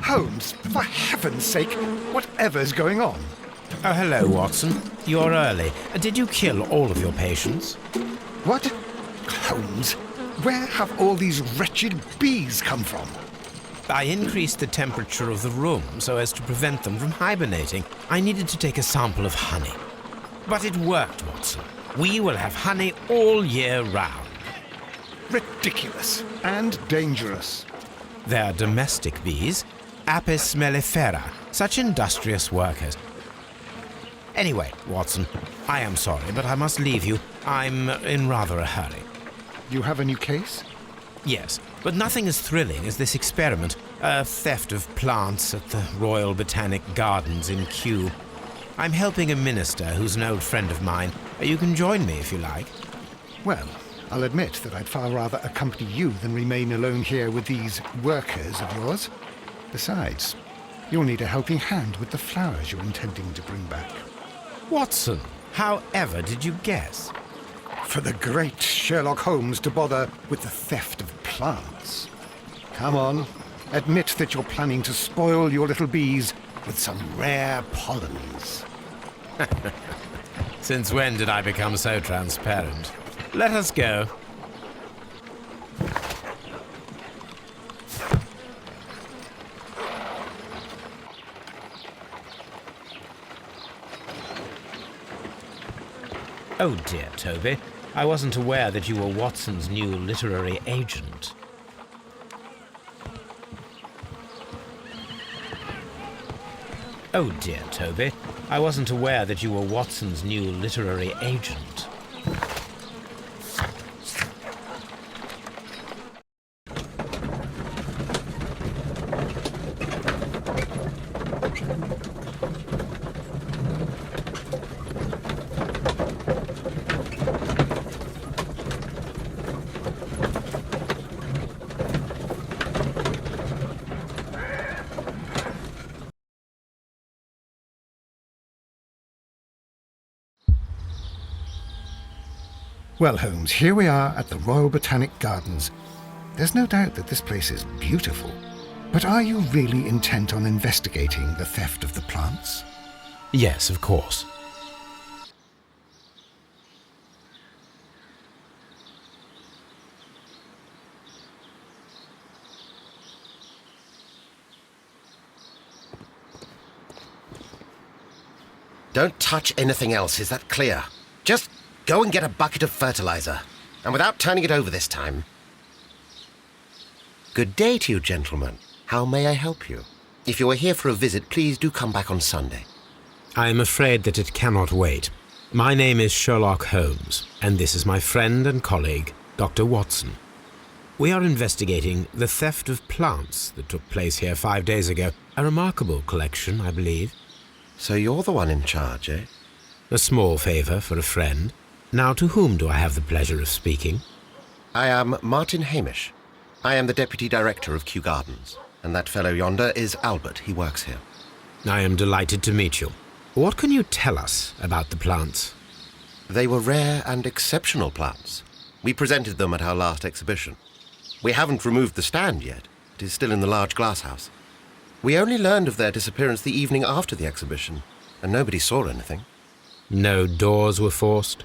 Holmes, for heaven's sake, whatever's going on? Oh, hello, Watson. You're early. Did you kill all of your patients? What? Holmes, where have all these wretched bees come from? I increased the temperature of the room so as to prevent them from hibernating. I needed to take a sample of honey. But it worked, Watson. We will have honey all year round. Ridiculous and dangerous. They're domestic bees, Apis mellifera, such industrious workers. Anyway, Watson, I am sorry, but I must leave you. I'm in rather a hurry. You have a new case? Yes, but nothing as thrilling as this experiment. A theft of plants at the Royal Botanic Gardens in Kew. I'm helping a minister who's an old friend of mine. You can join me if you like. Well, I'll admit that I'd far rather accompany you than remain alone here with these workers of yours. Besides, you'll need a helping hand with the flowers you're intending to bring back. Watson, however did you guess? For the great Sherlock Holmes to bother with the theft of plants. Come on, admit that you're planning to spoil your little bees with some rare pollens. Since when did I become so transparent? Let us go. Oh dear, Toby. I wasn't aware that you were Watson's new literary agent. Oh dear, Toby. I wasn't aware that you were Watson's new literary agent. Well, Holmes, here we are at the Royal Botanic Gardens. There's no doubt that this place is beautiful. But are you really intent on investigating the theft of the plants? Yes, of course. Don't touch anything else, is that clear? Just go and get a bucket of fertilizer, and without turning it over this time. Good day to you, gentlemen. How may I help you? If you are here for a visit, please do come back on Sunday. I am afraid that it cannot wait. My name is Sherlock Holmes, and this is my friend and colleague, Dr. Watson. We are investigating the theft of plants that took place here 5 days ago. A remarkable collection, I believe. So you're the one in charge, eh? A small favour for a friend. Now, to whom do I have the pleasure of speaking? I am Martin Hamish. I am the Deputy Director of Kew Gardens, and that fellow yonder is Albert. He works here. I am delighted to meet you. What can you tell us about the plants? They were rare and exceptional plants. We presented them at our last exhibition. We haven't removed the stand yet. It is still in the large glass house. We only learned of their disappearance the evening after the exhibition, and nobody saw anything. No doors were forced?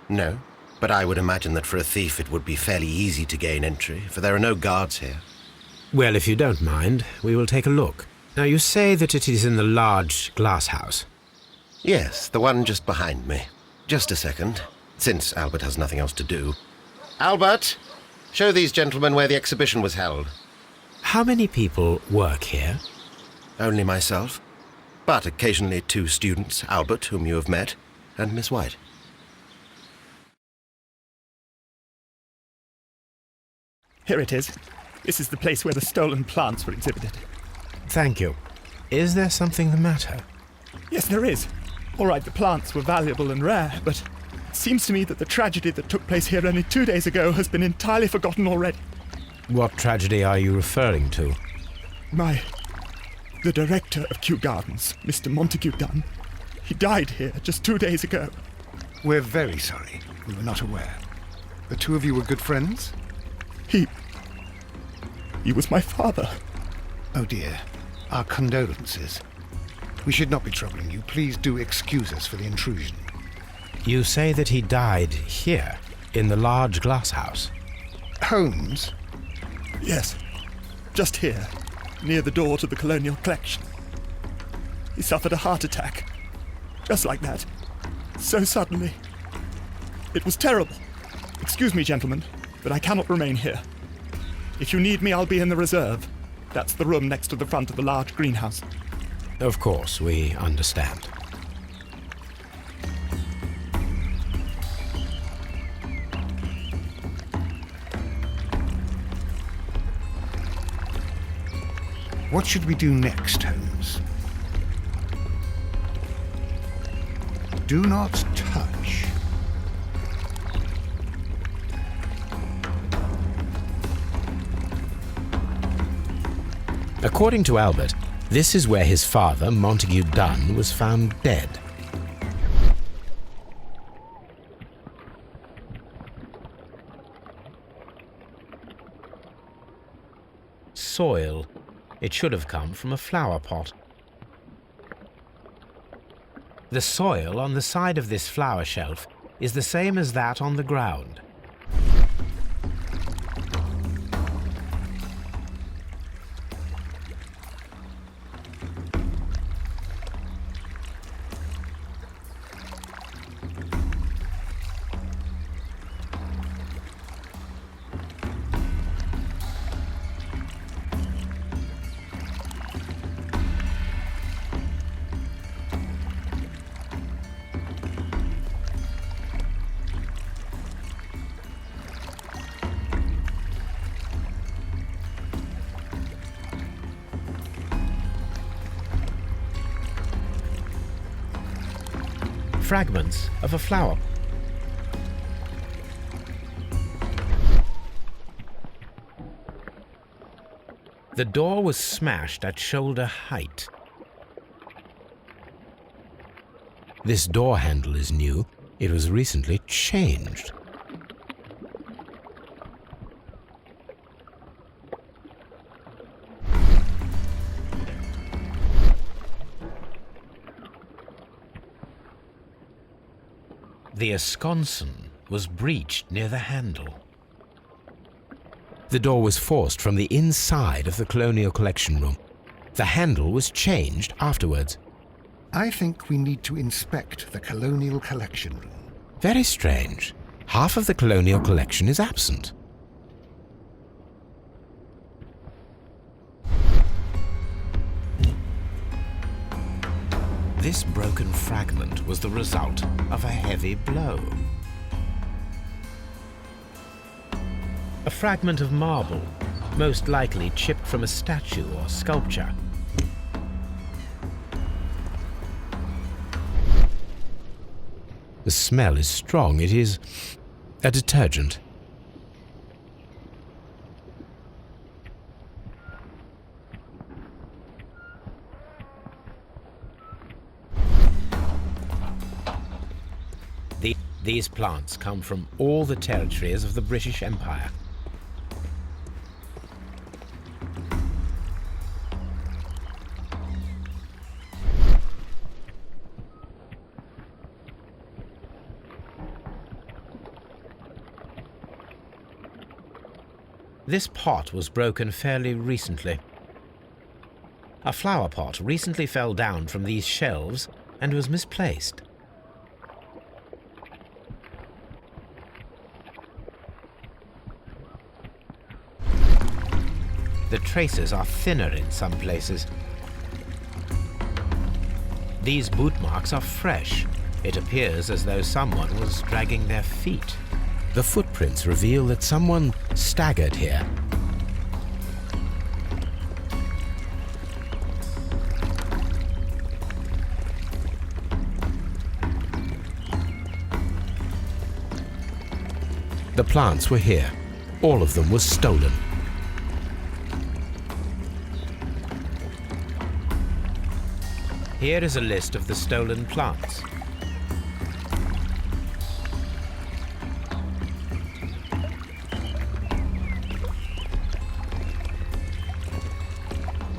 No, but I would imagine that for a thief it would be fairly easy to gain entry, for there are no guards here. Well, if you don't mind, we will take a look. Now, you say that it is in the large glass house. Yes, the one just behind me. Just a second, since Albert has nothing else to do. Albert, show these gentlemen where the exhibition was held. How many people work here? Only myself, but occasionally 2 students, Albert, whom you have met, and Miss White. Here it is. This is the place where the stolen plants were exhibited. Thank you. Is there something the matter? Yes, there is. All right, the plants were valuable and rare, but it seems to me that the tragedy that took place here only 2 days ago has been entirely forgotten already. What tragedy are you referring to? The director of Kew Gardens, Mr. Montague Dunn, he died here just 2 days ago. We're very sorry. We were not aware. The two of you were good friends? He was my father. Oh dear. Our condolences. We should not be troubling you. Please do excuse us for the intrusion. You say that he died here, in the large glass house? Holmes? Yes, just here, near the door to the colonial collection. He suffered a heart attack. Just like that. So suddenly. It was terrible. Excuse me, gentlemen, but I cannot remain here. If you need me, I'll be in the reserve. That's the room next to the front of the large greenhouse. Of course, we understand. What should we do next, Holmes? Do not touch. According to Albert, this is where his father, Montague Dunn, was found dead. Soil. It should have come from a flower pot. The soil on the side of this flower shelf is the same as that on the ground. Fragments of a flower. The door was smashed at shoulder height. This door handle is new. It was recently changed. The esconsson was breached near the handle. The door was forced from the inside of the Colonial Collection Room. The handle was changed afterwards. I think we need to inspect the Colonial Collection Room. Very strange. Half of the Colonial Collection is absent. This broken fragment was the result of a heavy blow. A fragment of marble, most likely chipped from a statue or sculpture. The smell is strong. It is a detergent. These plants come from all the territories of the British Empire. This pot was broken fairly recently. A flower pot recently fell down from these shelves and was misplaced. The traces are thinner in some places. These boot marks are fresh. It appears as though someone was dragging their feet. The footprints reveal that someone staggered here. The plants were here. All of them was stolen. Here is a list of the stolen plants.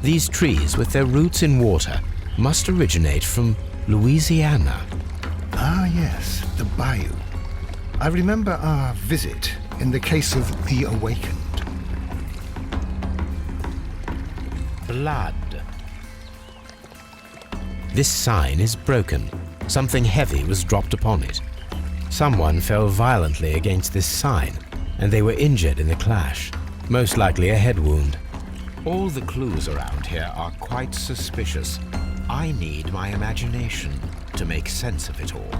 These trees, with their roots in water, must originate from Louisiana. Ah, yes, the bayou. I remember our visit in the case of the Awakened. Blood. This sign is broken. Something heavy was dropped upon it. Someone fell violently against this sign, and they were injured in the clash, most likely a head wound. All the clues around here are quite suspicious. I need my imagination to make sense of it all.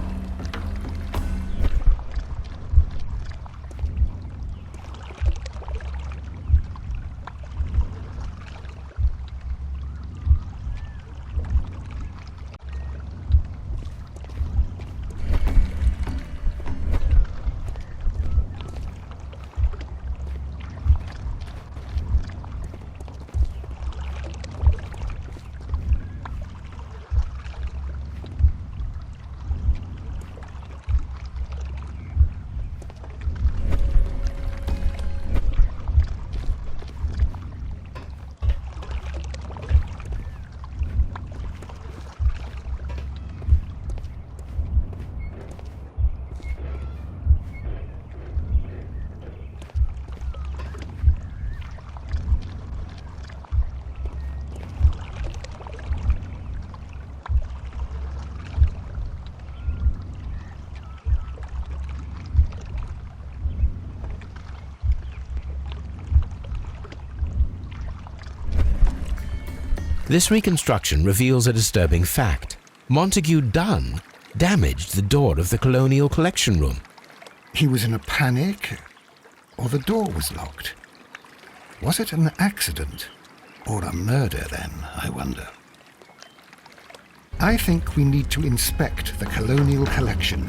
This reconstruction reveals a disturbing fact. Montague Dunn damaged the door of the Colonial Collection Room. He was in a panic, or the door was locked. Was it an accident, or a murder then, I wonder? I think we need to inspect the Colonial Collection.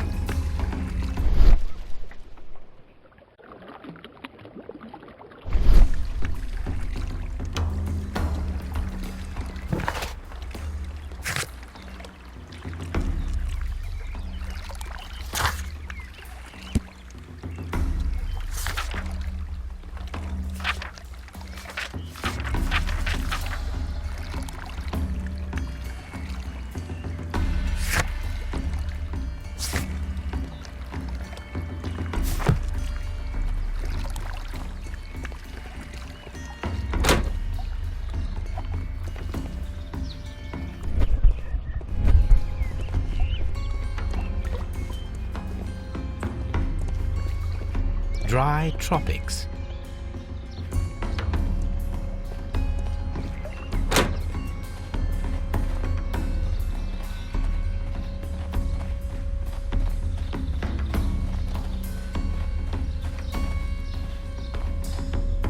Dry tropics.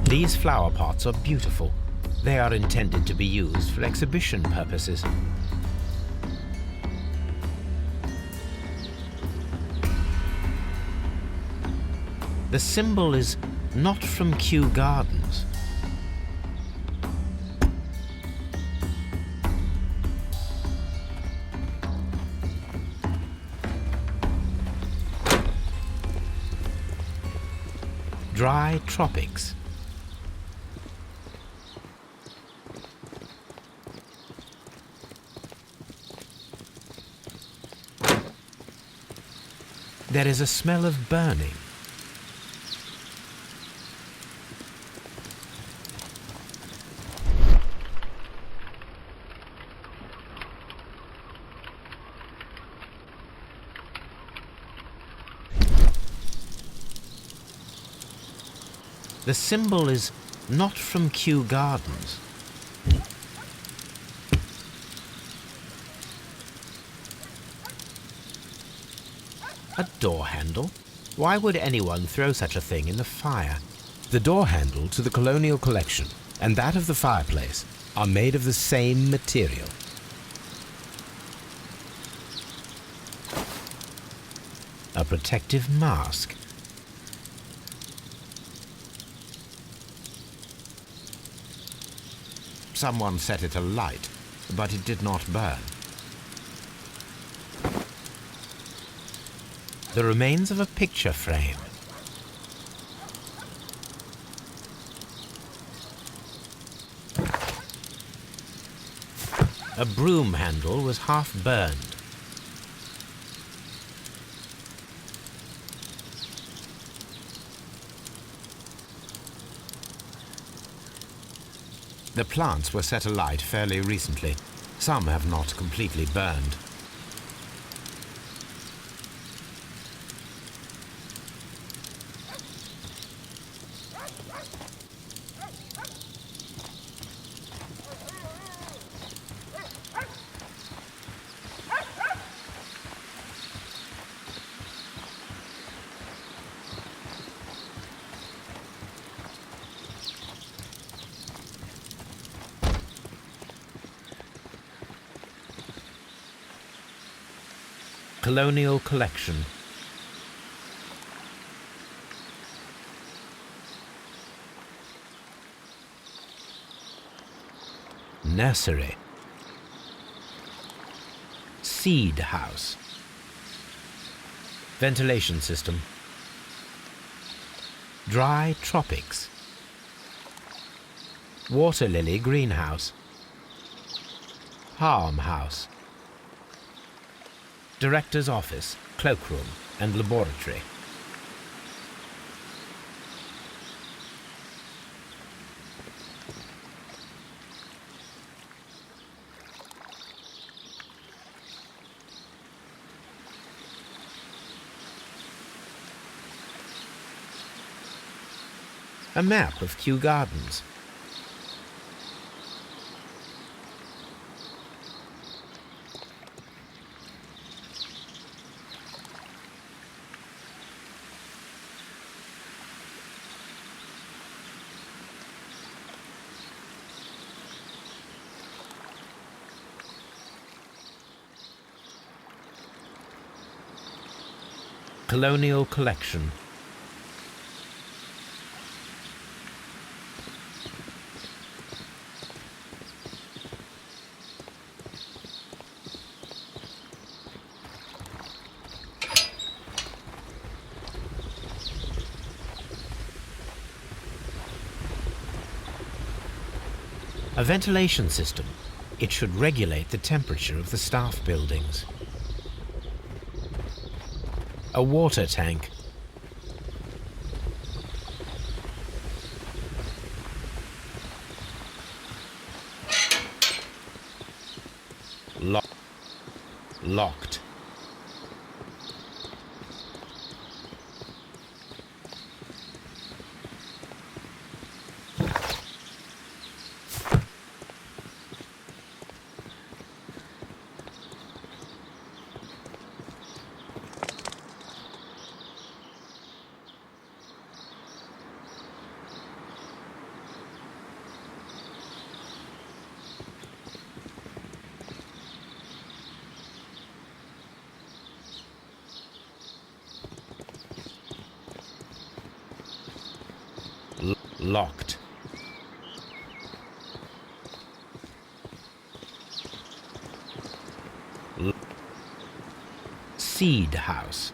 These flower pots are beautiful. They are intended to be used for exhibition purposes. The symbol is not from Kew Gardens. Dry tropics. There is a smell of burning. The symbol is not from Kew Gardens. A door handle? Why would anyone throw such a thing in the fire? The door handle to the Colonial Collection and that of the fireplace are made of the same material. A protective mask. Someone set it alight, but it did not burn. The remains of a picture frame. A broom handle was half burned. The plants were set alight fairly recently. Some have not completely burned. Colonial collection. Nursery. Seed house. Ventilation system. Dry tropics. Water lily greenhouse. Palm house. Director's office, cloakroom and laboratory. A map of Kew Gardens. Colonial collection. A ventilation system. It should regulate the temperature of the staff buildings. A water tank. Locked. Locked. Seed house.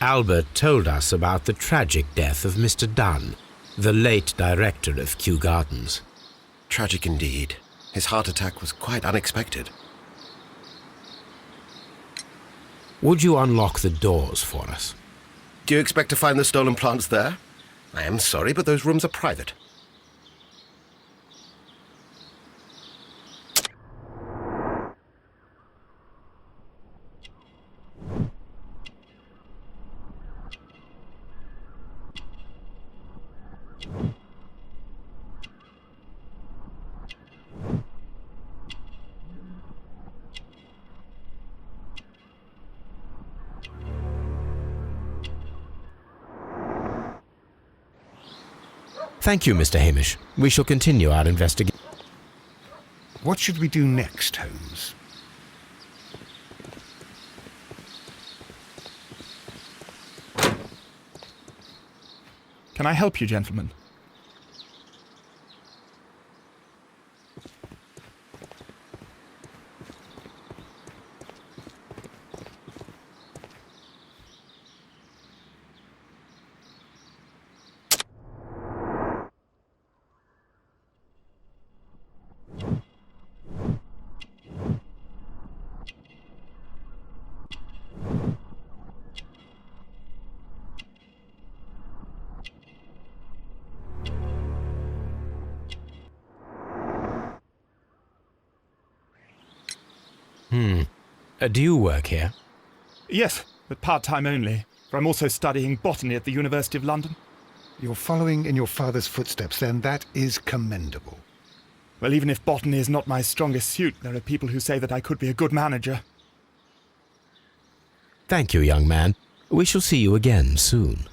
Albert told us about the tragic death of Mr. Dunn, the late director of Kew Gardens. Tragic indeed. His heart attack was quite unexpected. Would you unlock the doors for us? Do you expect to find the stolen plants there? I am sorry, but those rooms are private. Thank you, Mr. Hamish. We shall continue our investigation. What should we do next, Holmes? Can I help you, gentlemen? Do you work here? Yes, but part-time only, for I'm also studying botany at the University of London. You're following in your father's footsteps, then. That is commendable. Well, even if botany is not my strongest suit, there are people who say that I could be a good manager. Thank you, young man. We shall see you again soon.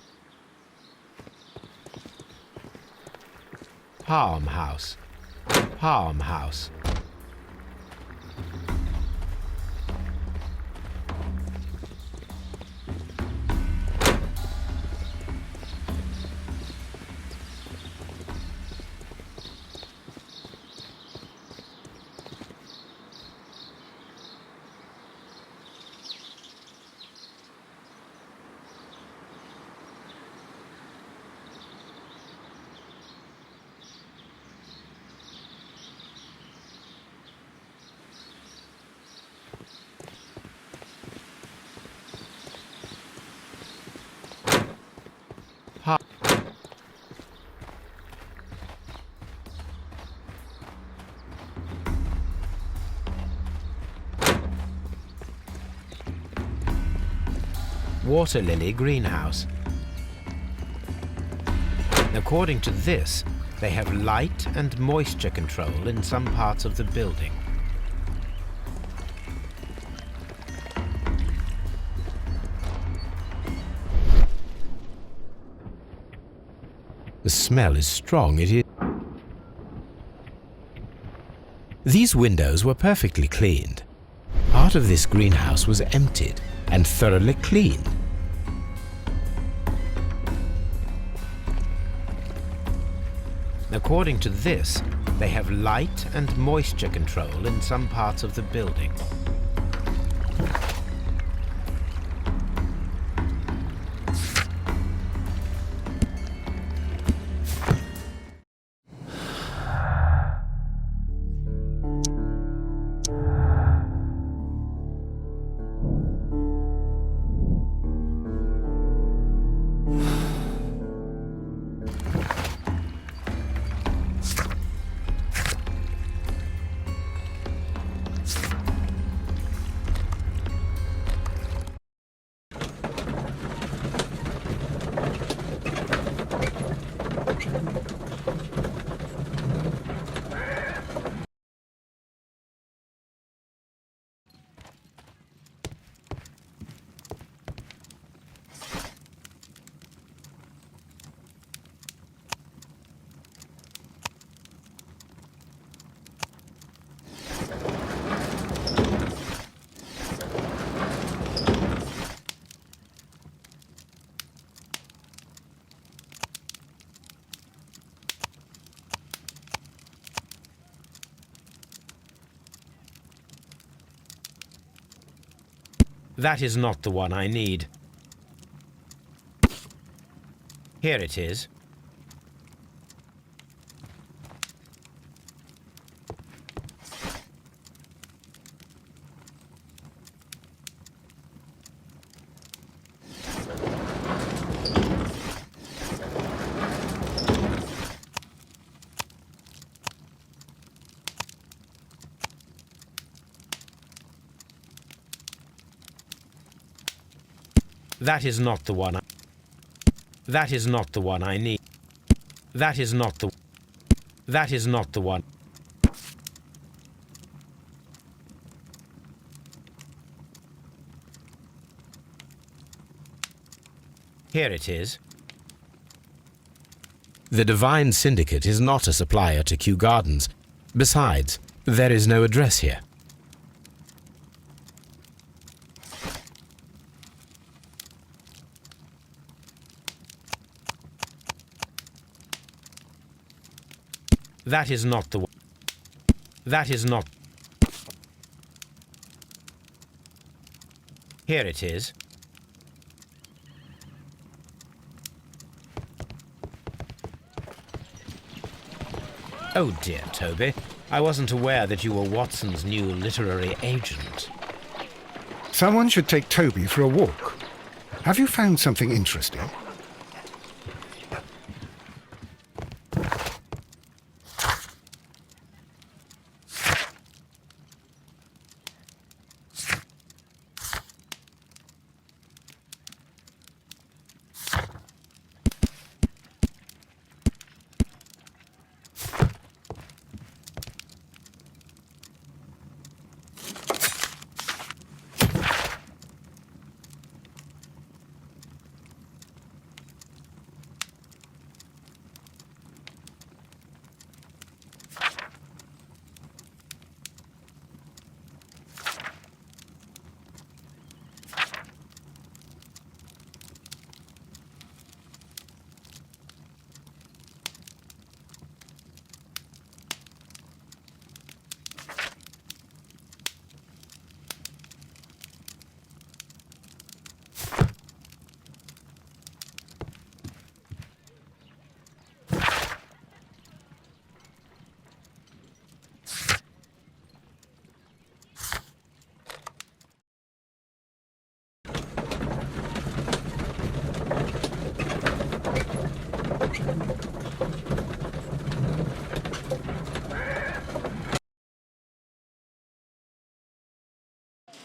Palm House. Palm House. Water lily greenhouse. According to this, they have light and moisture control in some parts of the building. The smell is strong. It is. These windows were perfectly cleaned. Part of this greenhouse was emptied and thoroughly cleaned. According to this, they have light and moisture control in some parts of the building. That is not the one I need. Here it is. That is not the one. That is not the one I need. That is not the. That is not the one. Here it is. The Divine Syndicate is not a supplier to Kew Gardens. Besides, There is no address here. That is not the one. That is not. Here it is. Oh dear, Toby. I wasn't aware that you were Watson's new literary agent. Someone should take Toby for a walk. Have you found something interesting?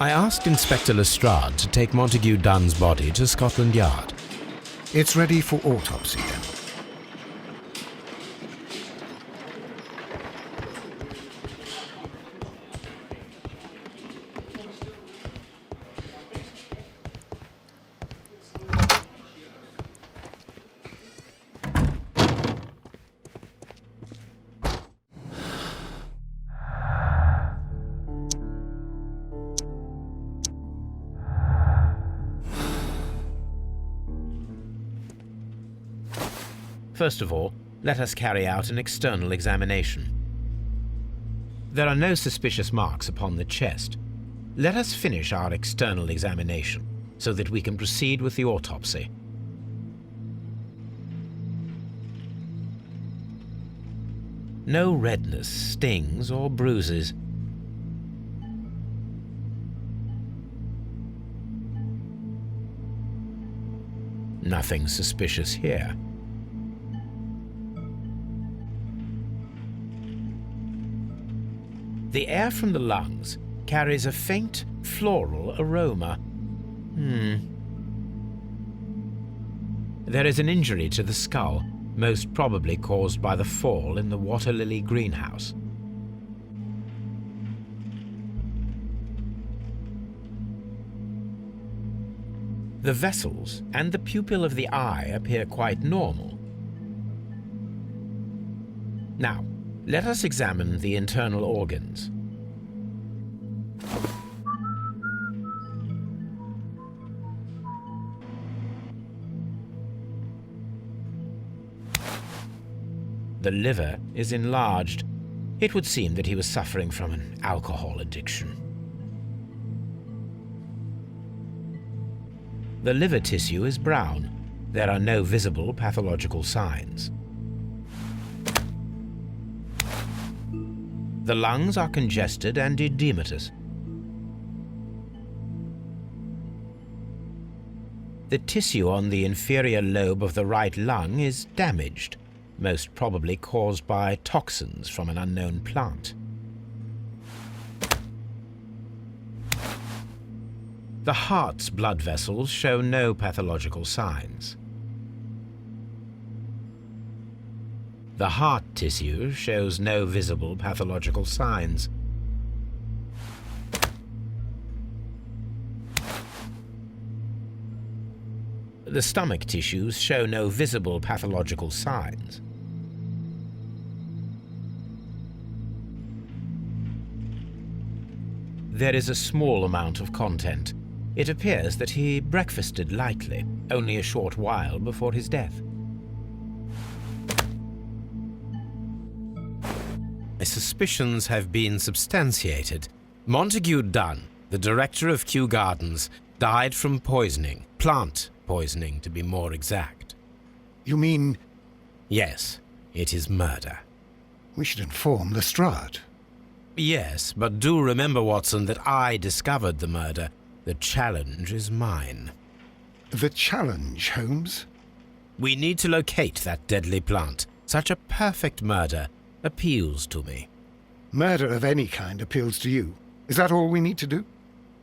I asked Inspector Lestrade to take Montague Dunn's body to Scotland Yard. It's ready for autopsy then. First of all, let us carry out an external examination. There are no suspicious marks upon the chest. Let us finish our external examination so that we can proceed with the autopsy. No redness, stings, or bruises. Nothing suspicious here. The air from the lungs carries a faint floral aroma. There is an injury to the skull, most probably caused by the fall in the water lily greenhouse. The vessels and the pupil of the eye appear quite normal. Now, let us examine the internal organs. The liver is enlarged. It would seem that he was suffering from an alcohol addiction. The liver tissue is brown. There are no visible pathological signs. The lungs are congested and edematous. The tissue on the inferior lobe of the right lung is damaged, most probably caused by toxins from an unknown plant. The heart's blood vessels show no pathological signs. The heart tissue shows no visible pathological signs. The stomach tissues show no visible pathological signs. There is a small amount of content. It appears that he breakfasted lightly, only a short while before his death. My suspicions have been substantiated. Montague Dunn, the director of Kew Gardens, died from poisoning. Plant poisoning, to be more exact. You mean Yes, it is murder. we should inform Lestrade? Yes, but do remember, Watson, that I discovered the murder. The challenge is mine. The challenge, Holmes? We need to locate that deadly plant. Such a perfect murder appeals to me. Murder of any kind appeals to you. Is that all we need to do?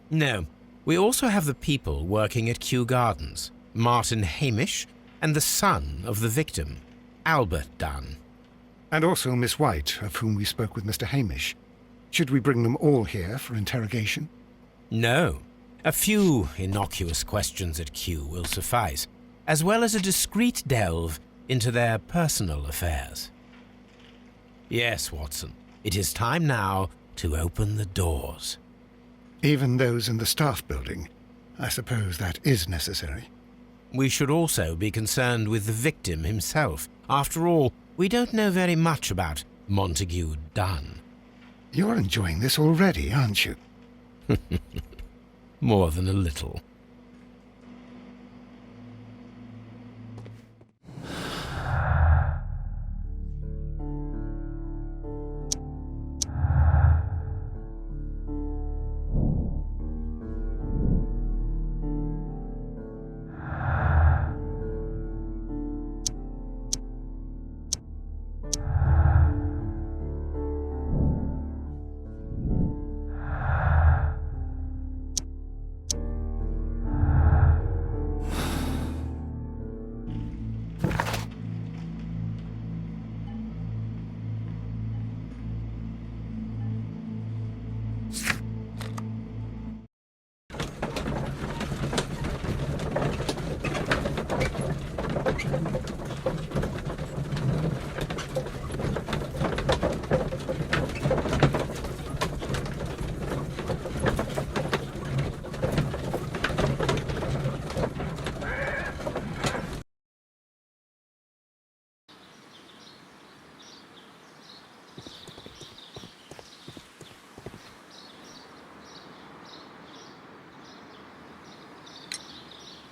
No, we also have the people working at Kew Gardens. Martin Hamish and the son of the victim, Albert Dunn. And also Miss White, of whom we spoke with Mr. Hamish. Should we bring them all here for interrogation? No. A few innocuous questions at Kew will suffice, as well as a discreet delve into their personal affairs. Yes, Watson, it is time now to open the doors. Even those in the staff building. I suppose that is necessary. We should also be concerned with the victim himself. After all, we don't know very much about Montague Dunn. You're enjoying this already, aren't you? More than a little.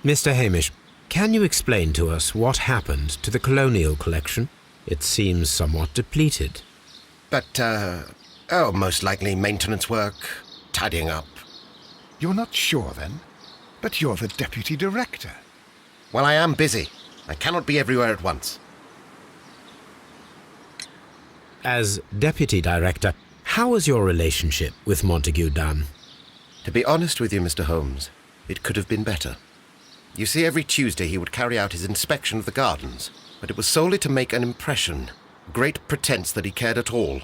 Mr. Hamish, can you explain to us what happened to the colonial collection? It seems somewhat depleted. But, most likely maintenance work, tidying up. You're not sure, then? But you're the deputy director. Well, I am busy. I cannot be everywhere at once. As deputy director, how was your relationship with Montague Dunn? To be honest with you, Mr. Holmes, it could have been better. You see, every Tuesday he would carry out his inspection of the gardens, but it was solely to make an impression, great pretense that he cared at all.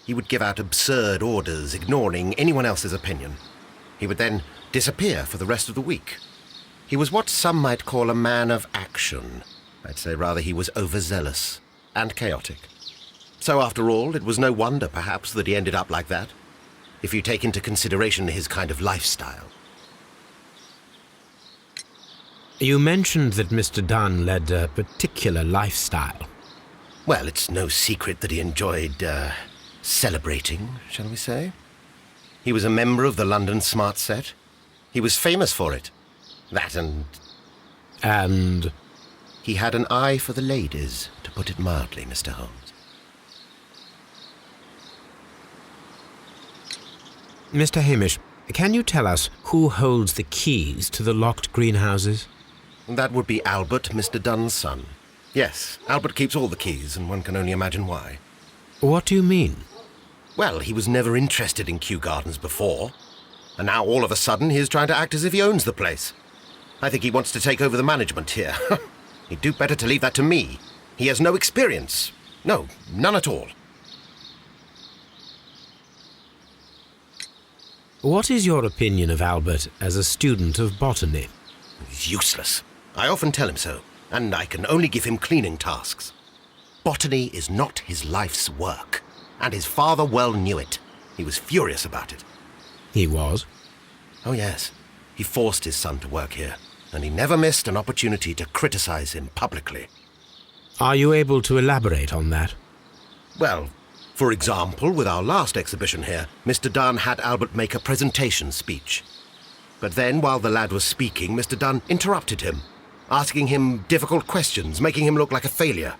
He would give out absurd orders, ignoring anyone else's opinion. He would then disappear for the rest of the week. He was what some might call a man of action. I'd say rather he was overzealous and chaotic. So after all, it was no wonder, perhaps, that he ended up like that, if you take into consideration his kind of lifestyle. You mentioned that Mr. Dunn led a particular lifestyle. Well, it's no secret that he enjoyed, celebrating, shall we say. He was a member of the London Smart Set. He was famous for it. That and... And? He had an eye for the ladies, to put it mildly, Mr. Holmes. Mr. Hamish, can you tell us who holds the keys to the locked greenhouses? That would be Albert, Mr. Dunn's son. Yes, Albert keeps all the keys, and one can only imagine why. What do you mean? Well, he was never interested in Kew Gardens before, and now all of a sudden he is trying to act as if he owns the place. I think he wants to take over the management here. He'd do better to leave that to me. He has no experience. No, none at all. What is your opinion of Albert as a student of botany? He's useless. I often tell him so, and I can only give him cleaning tasks. Botany is not his life's work, and his father well knew it. He was furious about it. He was? Oh, yes. He forced his son to work here, and he never missed an opportunity to criticize him publicly. Are you able to elaborate on that? Well, for example, with our last exhibition here, Mr. Dunn had Albert make a presentation speech. But then, while the lad was speaking, Mr. Dunn interrupted him, asking him difficult questions, making him look like a failure.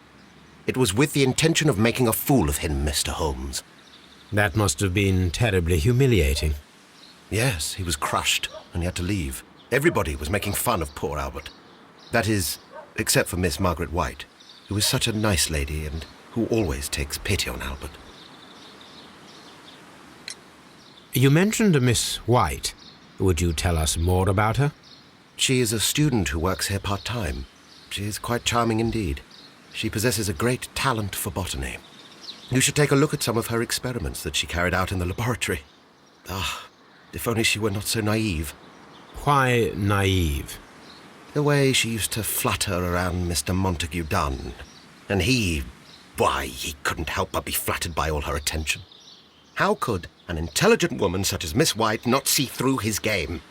It was with the intention of making a fool of him, Mr. Holmes. That must have been terribly humiliating. Yes, he was crushed, and he had to leave. Everybody was making fun of poor Albert. That is, except for Miss Margaret White, who is such a nice lady and who always takes pity on Albert. You mentioned a Miss White. Would you tell us more about her? She is a student who works here part-time. She is quite charming indeed. She possesses a great talent for botany. You should take a look at some of her experiments that she carried out in the laboratory. Ah, if only she were not so naive. Why naive? The way she used to flutter around Mr. Montague Dunn. And he couldn't help but be flattered by all her attention. How could an intelligent woman such as Miss White not see through his game?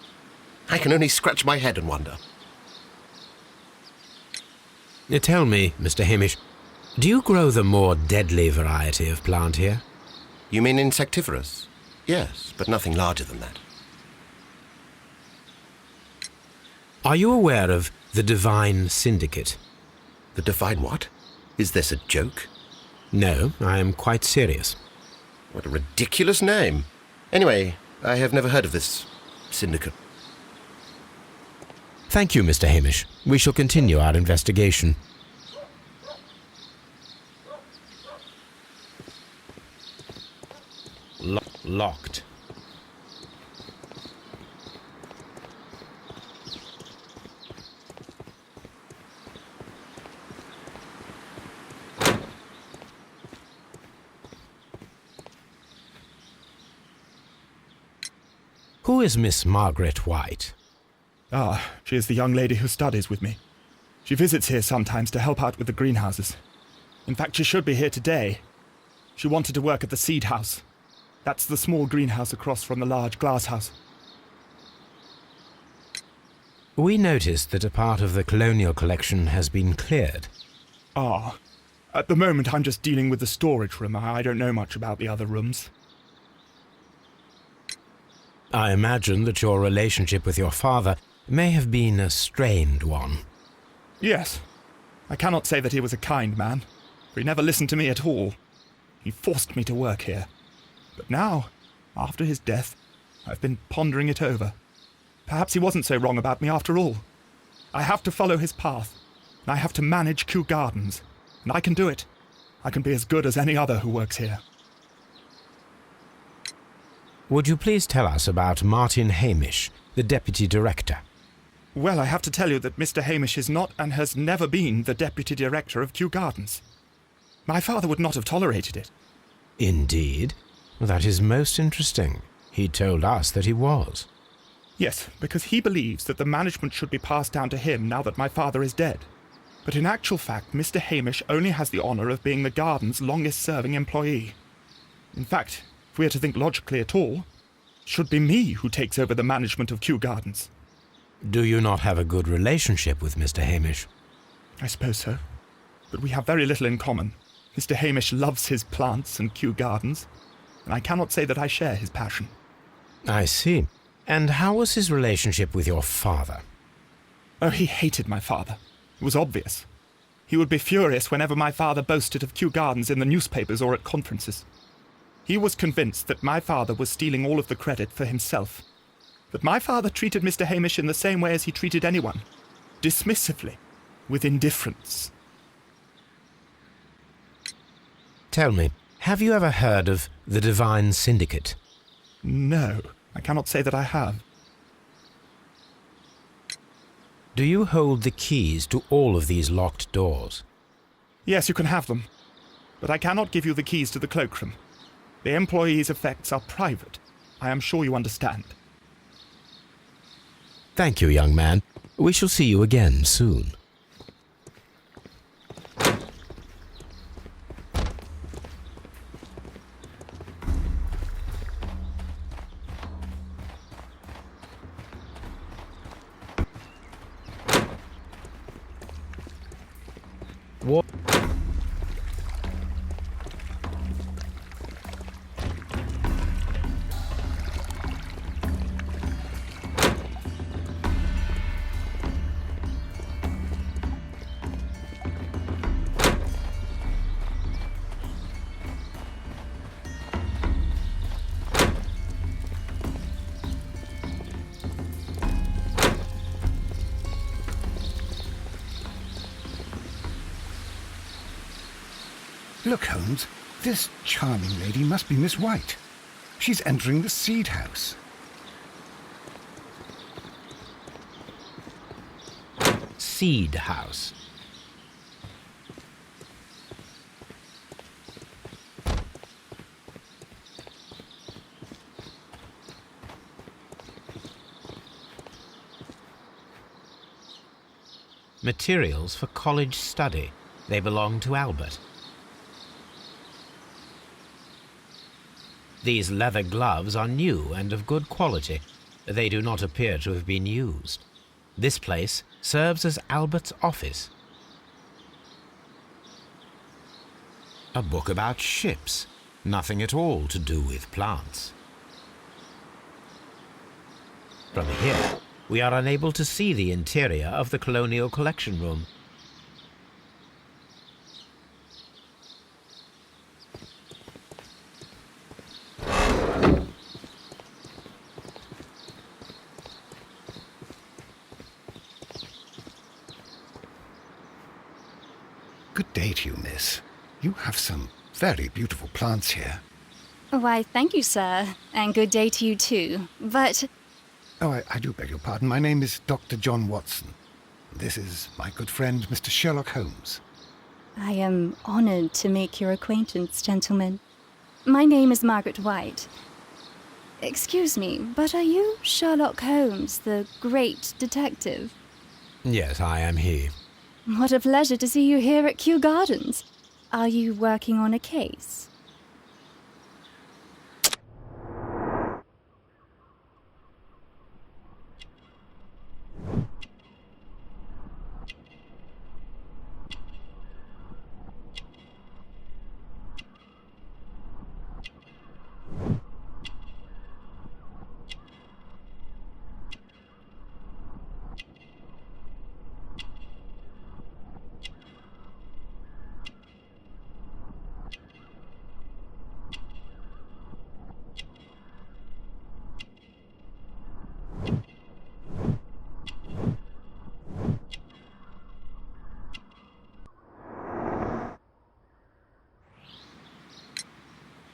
I can only scratch my head and wonder. Tell me, Mr. Hamish, do you grow the more deadly variety of plant here? You mean insectivorous? Yes, but nothing larger than that. Are you aware of the Divine Syndicate? The Divine what? Is this a joke? No, I am quite serious. What a ridiculous name. Anyway, I have never heard of this syndicate. Thank you, Mr. Hamish. We shall continue our investigation. Locked. Who is Miss Margaret White? Ah, she is the young lady who studies with me. She visits here sometimes to help out with the greenhouses. In fact, she should be here today. She wanted to work at the seed house. That's the small greenhouse across from the large glass house. We noticed that a part of the colonial collection has been cleared. Ah, at the moment I'm just dealing with the storage room. I don't know much about the other rooms. I imagine that your relationship with your father may have been a strained one. Yes. I cannot say that he was a kind man, for he never listened to me at all. He forced me to work here. But now, after his death, I've been pondering it over. Perhaps he wasn't so wrong about me after all. I have to follow his path, and I have to manage Kew Gardens, and I can do it. I can be as good as any other who works here. Would you please tell us about Martin Hamish, the Deputy Director? Well, I have to tell you that Mr. Hamish is not and has never been the Deputy Director of Kew Gardens. My father would not have tolerated it. Indeed? That is most interesting. He told us that he was. Yes, because he believes that the management should be passed down to him now that my father is dead. But in actual fact, Mr. Hamish only has the honour of being the garden's longest-serving employee. In fact, if we are to think logically at all, it should be me who takes over the management of Kew Gardens. Do you not have a good relationship with Mr. Hamish? I suppose so. But we have very little in common. Mr. Hamish loves his plants and Kew Gardens, and I cannot say that I share his passion. I see. And how was his relationship with your father? Oh, he hated my father. It was obvious. He would be furious whenever my father boasted of Kew Gardens in the newspapers or at conferences. He was convinced that my father was stealing all of the credit for himself. That my father treated Mr. Hamish in the same way as he treated anyone. Dismissively. With indifference. Tell me, have you ever heard of the Divine Syndicate? No, I cannot say that I have. Do you hold the keys to all of these locked doors? Yes, you can have them. But I cannot give you the keys to the cloakroom. The employees' effects are private. I am sure you understand. Thank you, young man. We shall see you again soon. Look, Holmes, this charming lady must be Miss White. She's entering the seed house. Seed house. Materials for college study. They belong to Albert. These leather gloves are new and of good quality. They do not appear to have been used. This place serves as Albert's office. A book about ships. Nothing at all to do with plants. From here, we are unable to see the interior of the Colonial Collection Room. Good day to you, miss. You have some very beautiful plants here. Why, thank you, sir. And good day to you, too. But Oh, I do beg your pardon. My name is Dr. John Watson. This is my good friend, Mr. Sherlock Holmes. I am honored to make your acquaintance, gentlemen. My name is Margaret White. Excuse me, but are you Sherlock Holmes, the great detective? Yes, I am he. What a pleasure to see you here at Kew Gardens. Are you working on a case?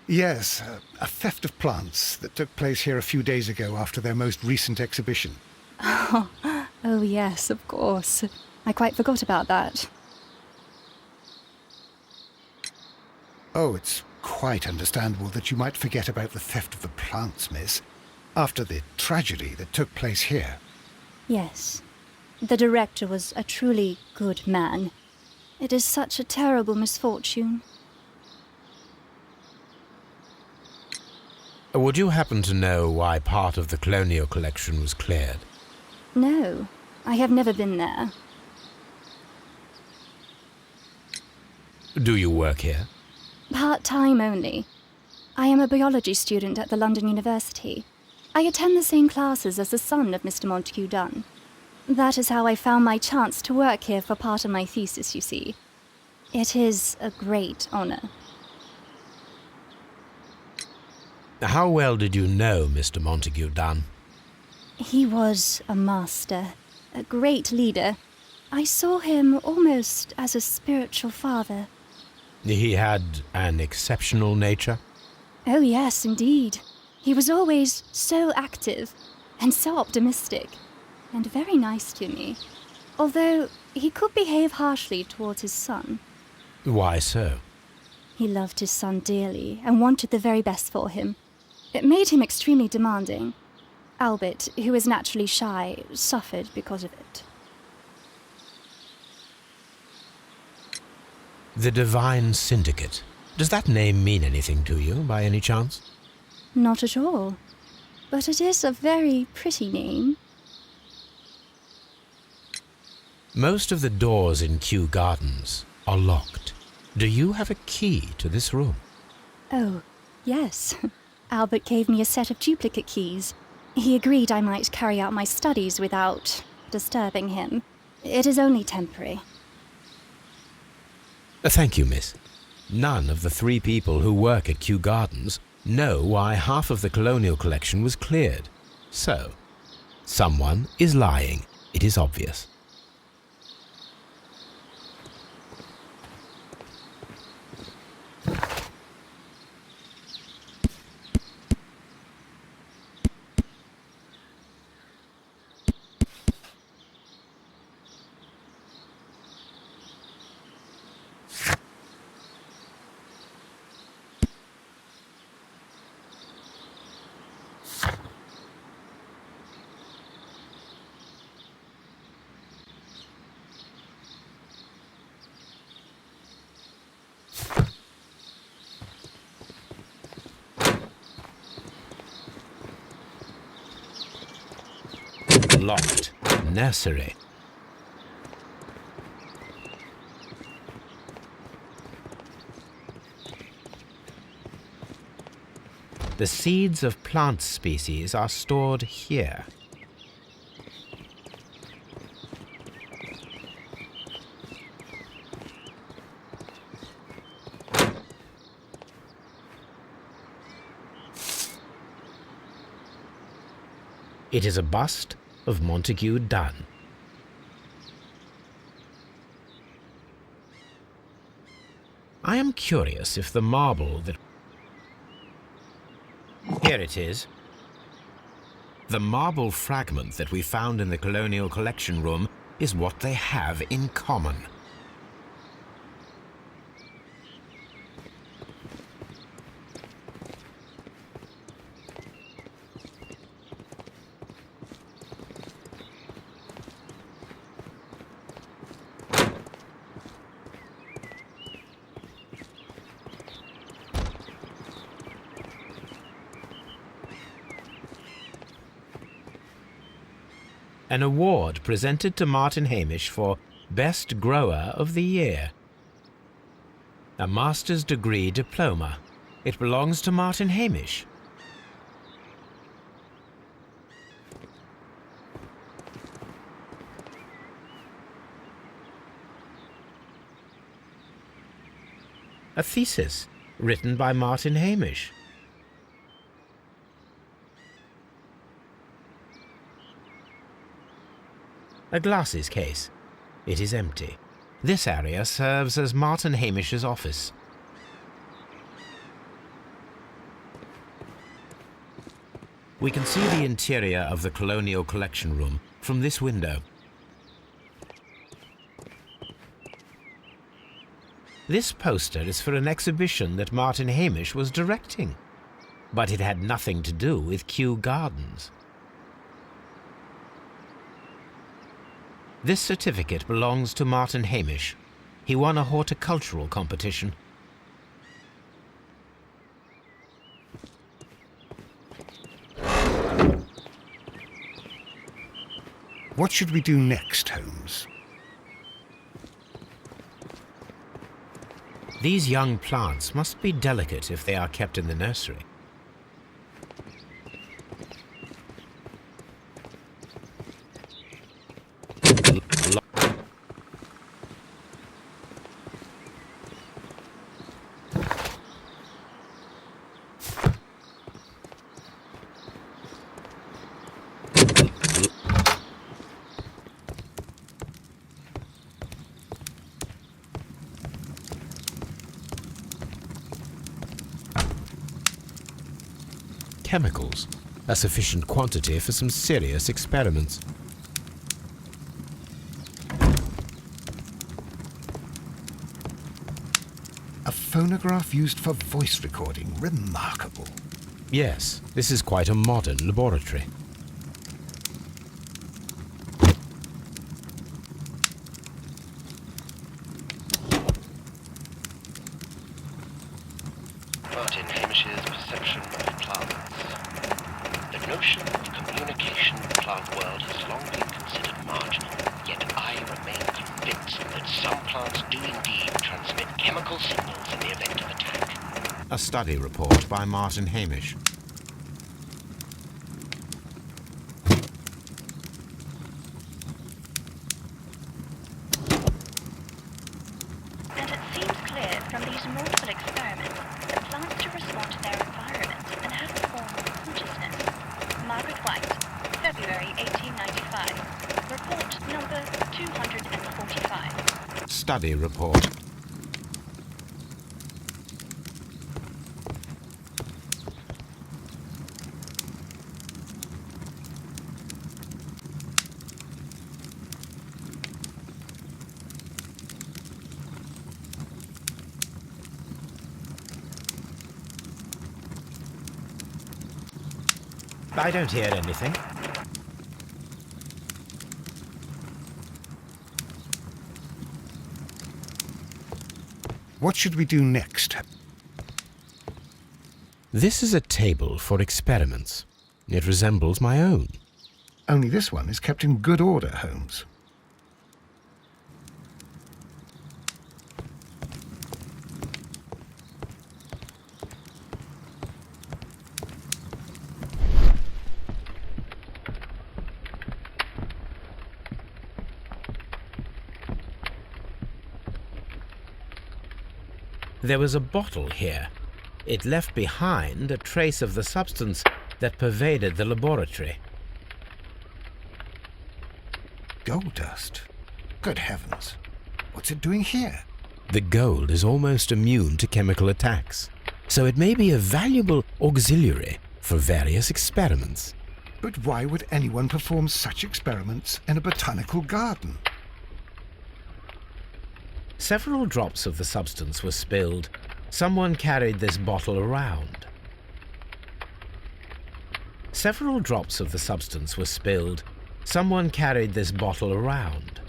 Yes, a theft of plants that took place here a few days ago after their most recent exhibition. Oh, yes, of course. I quite forgot about that. Oh, it's quite understandable that you might forget about the theft of the plants, miss, after the tragedy that took place here. Yes. The director was a truly good man. It is such a terrible misfortune. Would you happen to know why part of the Colonial Collection was cleared? No, I have never been there. Do you work here? Part-time only. I am a biology student at the London University. I attend the same classes as the son of Mr. Montague Dunn. That is how I found my chance to work here for part of my thesis, you see. It is a great honor. How well did you know Mr. Montague Dunn? He was a master, a great leader. I saw him almost as a spiritual father. He had an exceptional nature? Oh yes, indeed. He was always so active and so optimistic and very nice to me, although he could behave harshly towards his son. Why so? He loved his son dearly and wanted the very best for him. It made him extremely demanding. Albert, who is naturally shy, suffered because of it. The Divine Syndicate. Does that name mean anything to you, by any chance? Not at all. But it is a very pretty name. Most of the doors in Kew Gardens are locked. Do you have a key to this room? Oh, yes. Albert gave me a set of duplicate keys. He agreed I might carry out my studies without disturbing him. It is only temporary. Thank you, miss. None of the 3 people who work at Kew Gardens know why half of the Colonial Collection was cleared. So, someone is lying. It is obvious. Locked. Nursery. The seeds of plant species are stored here. It is a bust of Montague Dunn. I am curious if the marble that... Here it is. The marble fragment that we found in the Colonial Collection Room is what they have in common. An award presented to Martin Hamish for Best Grower of the Year. A master's degree diploma. It belongs to Martin Hamish. A thesis written by Martin Hamish. A glasses case. It is empty. This area serves as Martin Hamish's office. We can see the interior of the Colonial Collection Room from this window. This poster is for an exhibition that Martin Hamish was directing, but it had nothing to do with Kew Gardens. This certificate belongs to Martin Hamish. He won a horticultural competition. What should we do next, Holmes? These young plants must be delicate if they are kept in the nursery. Chemicals, a sufficient quantity for some serious experiments. A phonograph used for voice recording. Remarkable. Yes, this is quite a modern laboratory. Martin Hamish's perception of plants. The notion of communication in the plant world has long been considered marginal, yet I remain convinced that some plants do indeed transmit chemical signals in the event of attack. A study report by Martin Hamish. And it seems clear from these multiple experiments that plants to respond to their environment and have a form of consciousness. Margaret White, February 1895. Report number 245. Study report. I don't hear anything. What should we do next? This is a table for experiments. It resembles my own. Only this one is kept in good order, Holmes. There was a bottle here. It left behind a trace of the substance that pervaded the laboratory. Gold dust? Good heavens. What's it doing here? The gold is almost immune to chemical attacks, so it may be a valuable auxiliary for various experiments. But why would anyone perform such experiments in a botanical garden? Several drops of the substance were spilled. Someone carried this bottle around. Several drops of the substance were spilled. Someone carried this bottle around.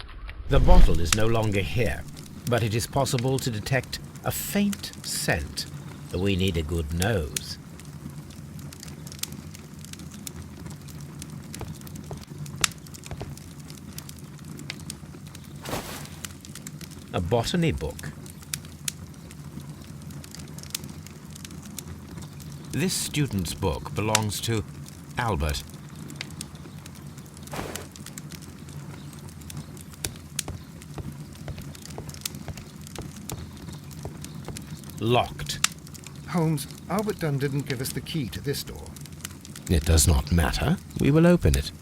The bottle is no longer here, but it is possible to detect a faint scent. We need a good nose. A botany book. This student's book belongs to Albert. Locked. Holmes, Albert Dunn didn't give us the key to this door. It does not matter. We will open it.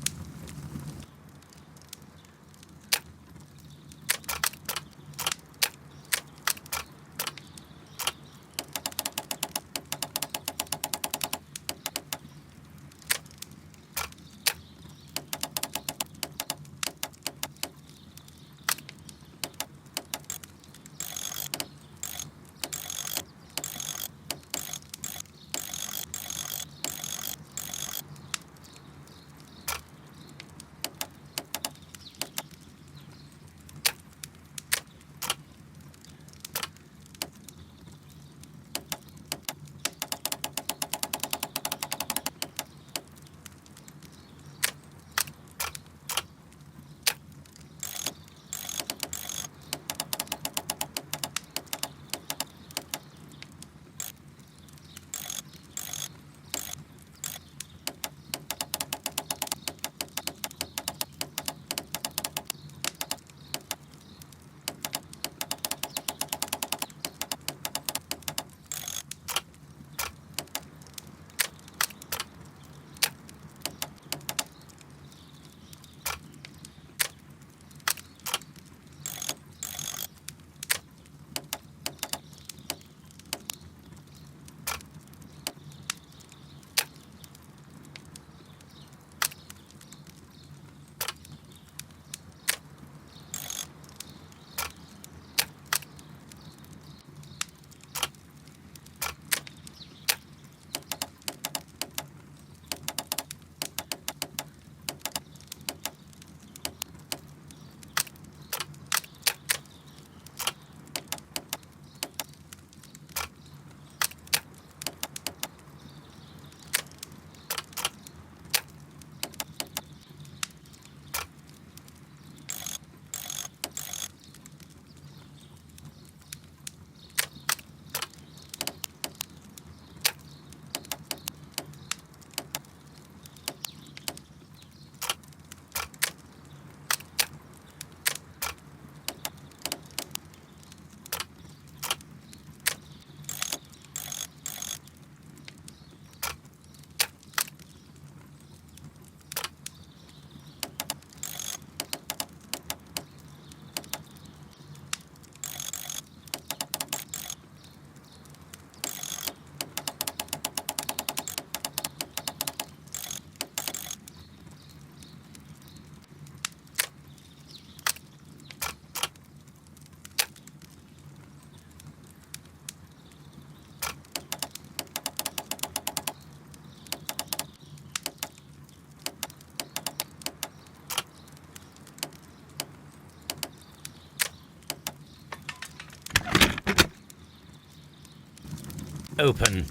Open.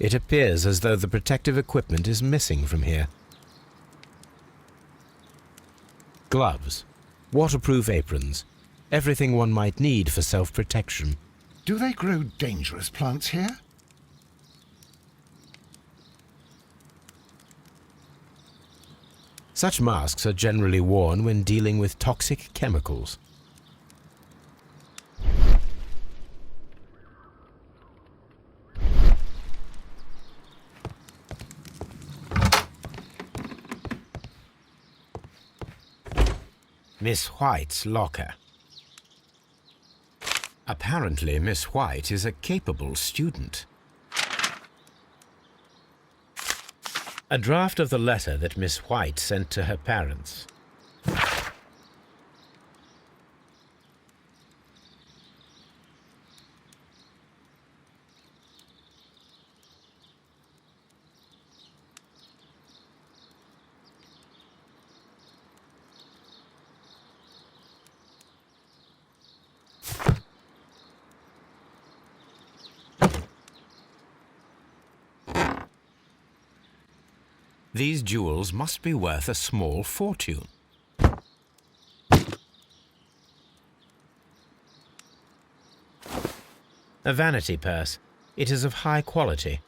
It appears as though the protective equipment is missing from here. Gloves, waterproof aprons, everything one might need for self-protection. Do they grow dangerous plants here? Such masks are generally worn when dealing with toxic chemicals. Miss White's locker. Apparently, Miss White is a capable student. A draft of the letter that Miss White sent to her parents. These jewels must be worth a small fortune. A vanity purse. It is of high quality.